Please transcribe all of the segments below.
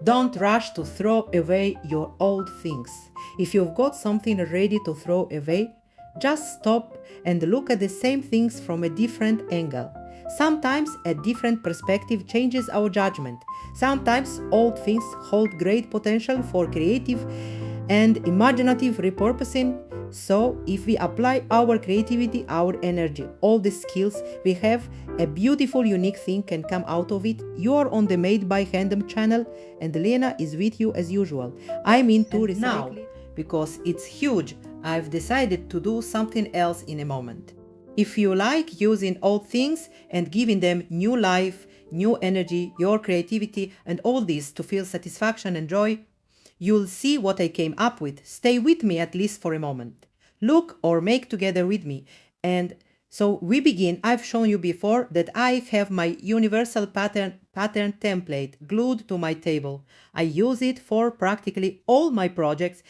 Don't rush to throw away your old things. If you've got something ready to throw away, just stop and look at the same things from a different angle. Sometimes a different perspective changes our judgment. Sometimes old things hold great potential for creative and imaginative repurposing. So, if we apply our creativity, our energy, all the skills we have, a beautiful, unique thing can come out of it. You are on the Made by Handmade channel, and Lena is with you as usual. I'm into recycling. Now, because it's huge, I've decided to do something else in a moment. If you like using old things and giving them new life, new energy, your creativity, and all this to feel satisfaction and joy, you'll see what I came up with. Stay with me at least for a moment. Look or make together with me. And so we begin. I've shown you before that I have my universal pattern template glued to my table. I use it for practically all my projects.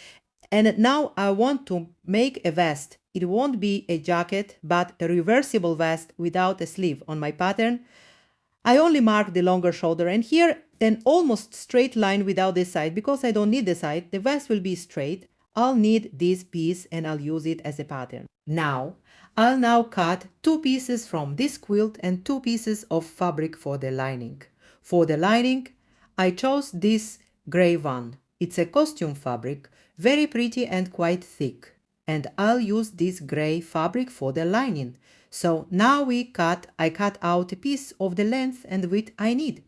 And now I want to make a vest. It won't be a jacket, but a reversible vest without a sleeve. On my pattern, I only mark the longer shoulder, and here an almost straight line without the side. Because I don't need the side, the vest will be straight. I'll need this piece and I'll use it as a pattern. I'll now cut 2 pieces from this quilt and 2 pieces of fabric for the lining. For the lining, I chose this gray one. It's a costume fabric, very pretty and quite thick. And I'll use this gray fabric for the lining. So now I cut out a piece of the length and width I need.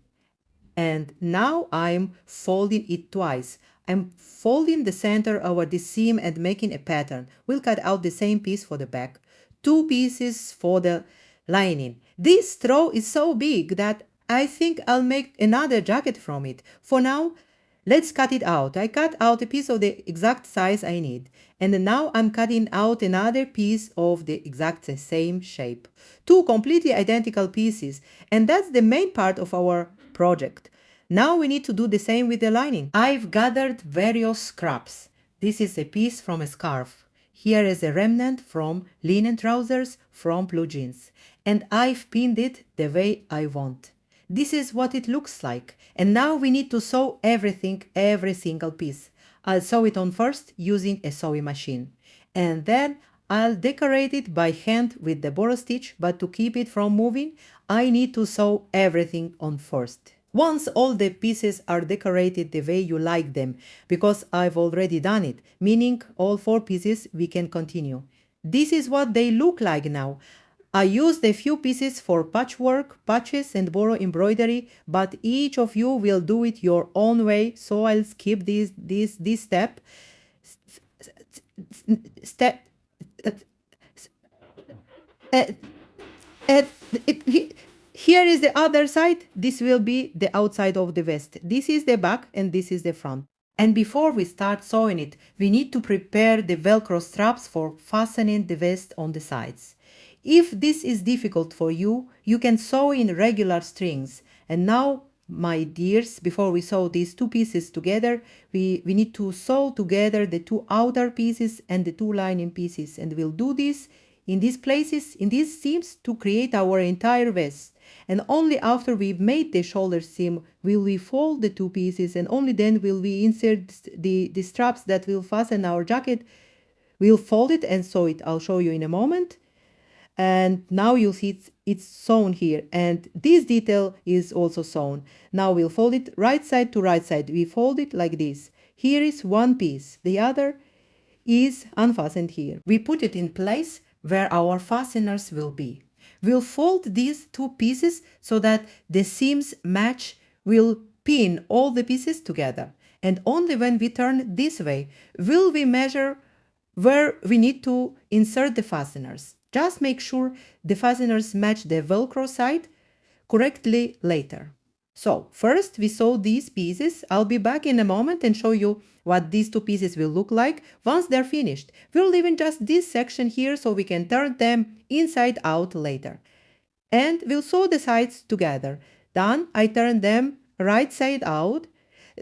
And now I'm folding it twice. I'm folding the center over the seam and making a pattern. We'll cut out the same piece for the back. 2 pieces for the lining. This straw is so big that I think I'll make another jacket from it. For now, let's cut it out. I cut out a piece of the exact size I need. And now I'm cutting out another piece of the exact same shape. 2 completely identical pieces. And that's the main part of our project. Now we need to do the same with the lining. I've gathered various scraps. This is a piece from a scarf. Here is a remnant from linen trousers from blue jeans. And I've pinned it the way I want. This is what it looks like. And now we need to sew everything, every single piece. I'll sew it on first using a sewing machine. And then I'll decorate it by hand with the boro stitch, but to keep it from moving, I need to sew everything on first. Once all the pieces are decorated the way you like them, because I've already done it, meaning all 4 pieces, we can continue. This is what they look like now. I used a few pieces for patchwork, patches and boro embroidery, but each of you will do it your own way, so I'll skip this step. Here is the other side. This will be the outside of the vest. This is the back and this is the front. And before we start sewing it, we need to prepare the Velcro straps for fastening the vest on the sides. If this is difficult for you, you can sew in regular strings. And now, my dears, before we sew these 2 pieces together, we need to sew together the 2 outer pieces and the 2 lining pieces. And we'll do this in these places, in these seams, to create our entire vest. And only after we've made the shoulder seam will we fold the 2 pieces, and only then will we insert the straps that will fasten our jacket. We'll fold it and sew it. I'll show you in a moment. And now you'll see it's sewn here, and this detail is also sewn. Now we'll fold it right side to right side. We fold it like this. Here is one piece, the other is unfastened here. We put it in place where our fasteners will be. We'll fold these 2 pieces so that the seams match. We'll pin all the pieces together, and only when we turn this way will we measure where we need to insert the fasteners. Just make sure the fasteners match the Velcro side correctly later. So first we sew these pieces. I'll be back in a moment and show you what these 2 pieces will look like once they're finished. We'll leave in just this section here so we can turn them inside out later. And we'll sew the sides together. Done, I turn them right side out.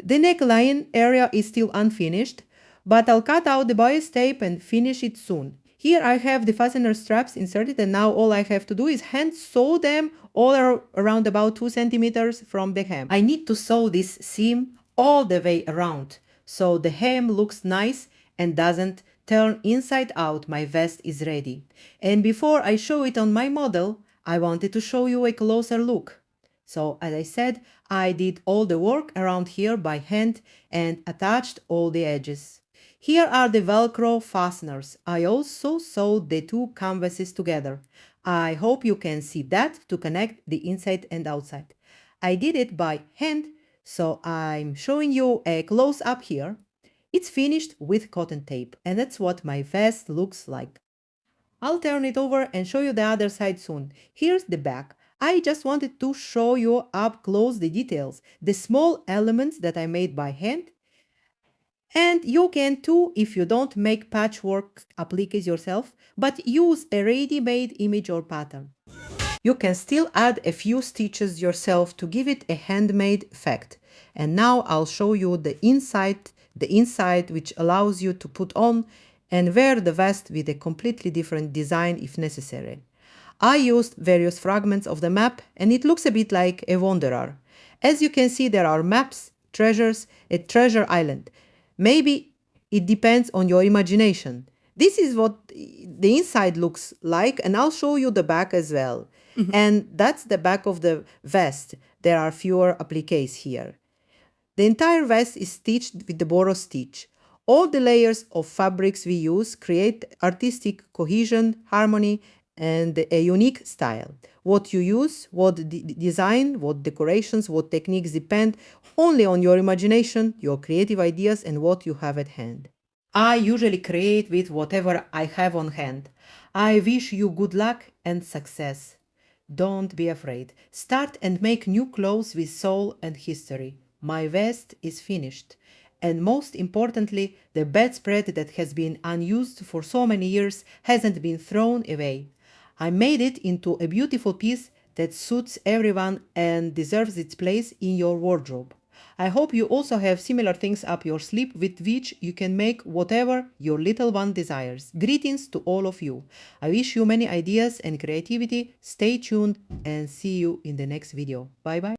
The neckline area is still unfinished, but I'll cut out the bias tape and finish it soon. Here I have the fastener straps inserted, and now all I have to do is hand sew them all around about 2 centimeters from the hem. I need to sew this seam all the way around, so the hem looks nice and doesn't turn inside out. My vest is ready. And before I show it on my model, I wanted to show you a closer look. So as I said, I did all the work around here by hand and attached all the edges. Here are the Velcro fasteners. I also sewed the two canvases together. I hope you can see that to connect the inside and outside. I did it by hand, so I'm showing you a close-up here. It's finished with cotton tape, and that's what my vest looks like. I'll turn it over and show you the other side soon. Here's the back. I just wanted to show you up close the details, the small elements that I made by hand. And you can too if you don't make patchwork appliques yourself, but use a ready-made image or pattern. You can still add a few stitches yourself to give it a handmade effect. And now I'll show you the inside which allows you to put on and wear the vest with a completely different design if necessary. I used various fragments of the map and it looks a bit like a wanderer. As you can see, there are maps, treasures, a treasure island. Maybe it depends on your imagination. This is what the inside looks like, and I'll show you the back as well. And that's the back of the vest. There are fewer appliques here. The entire vest is stitched with the boro stitch. All the layers of fabrics we use create artistic cohesion, harmony, and a unique style. What you use, what design, what decorations, what techniques depend only on your imagination, your creative ideas, and what you have at hand. I usually create with whatever I have on hand. I wish you good luck and success. Don't be afraid. Start and make new clothes with soul and history. My vest is finished. And most importantly, the bedspread that has been unused for so many years hasn't been thrown away. I made it into a beautiful piece that suits everyone and deserves its place in your wardrobe. I hope you also have similar things up your sleeve with which you can make whatever your little one desires. Greetings to all of you. I wish you many ideas and creativity. Stay tuned and see you in the next video. Bye bye.